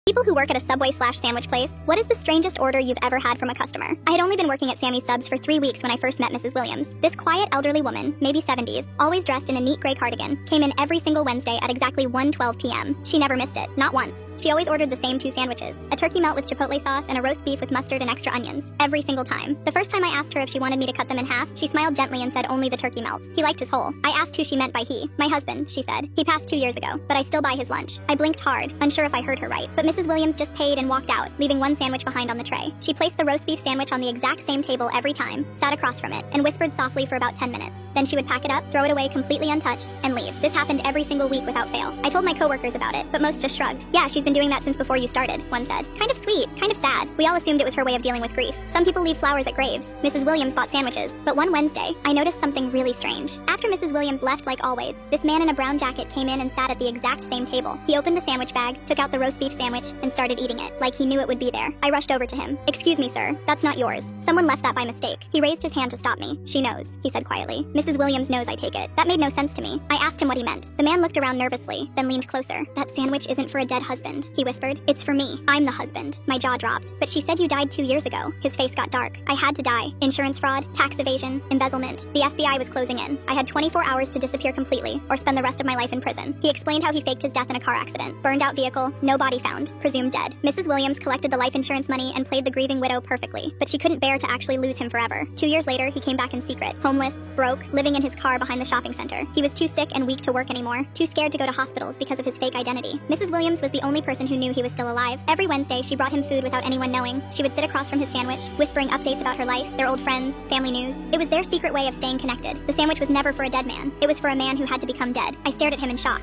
People who work at a Subway/sandwich place, what is the strangest order you've ever had from a customer? I had only been working at Sammy's Subs for 3 weeks when I first met Mrs. Williams. This quiet elderly woman, maybe 70s, always dressed in a neat gray cardigan, came in every single Wednesday at exactly 1:12 p.m. She never missed it, not once. She always ordered the same 2 sandwiches, a turkey melt with chipotle sauce and a roast beef with mustard and extra onions, every single time. The first time I asked her if she wanted me to cut them in half, she smiled gently and said only the turkey melt. He liked his whole. I asked who she meant by he. My husband, she said. He passed 2 years ago, but I still buy his lunch. I blinked hard, unsure if I heard her right, but Mrs. Williams just paid and walked out, leaving 1 sandwich behind on the tray. She placed the roast beef sandwich on the exact same table every time, sat across from it, and whispered softly for about 10 minutes. Then she would pack it up, throw it away completely untouched, and leave. This happened every single week without fail. I told my coworkers about it, but most just shrugged. Yeah, she's been doing that since before you started, one said. Kind of sweet, kind of sad. We all assumed it was her way of dealing with grief. Some people leave flowers at graves. Mrs. Williams bought sandwiches, but one Wednesday, I noticed something really strange. After Mrs. Williams left like always, this man in a brown jacket came in and sat at the exact same table. He opened the sandwich bag, took out the roast beef sandwich, and started eating it, like he knew it would be there. I rushed over to him. Excuse me, sir. That's not yours. Someone left that by mistake. He raised his hand to stop me. She knows, he said quietly. Mrs. Williams knows I take it. That made no sense to me. I asked him what he meant. The man looked around nervously, then leaned closer. That sandwich isn't for a dead husband, he whispered. It's for me. I'm the husband. My jaw dropped. But she said you died 2 years ago. His face got dark. I had to die. Insurance fraud, tax evasion, embezzlement. The FBI was closing in. I had 24 hours to disappear completely, or spend the rest of my life in prison. He explained how he faked his death in a car accident. Burned out vehicle, no body found, presumed dead. Mrs. Williams collected the life insurance money and played the grieving widow perfectly, but she couldn't bear to actually lose him forever. 2 years later, he came back in secret, homeless, broke, living in his car behind the shopping center. He was too sick and weak to work anymore, too scared to go to hospitals because of his fake identity. Mrs. Williams was the only person who knew he was still alive. Every Wednesday, she brought him food without anyone knowing. She would sit across from his sandwich, whispering updates about her life, their old friends, family news. It was their secret way of staying connected. The sandwich was never for a dead man. It was for a man who had to become dead. I stared at him in shock.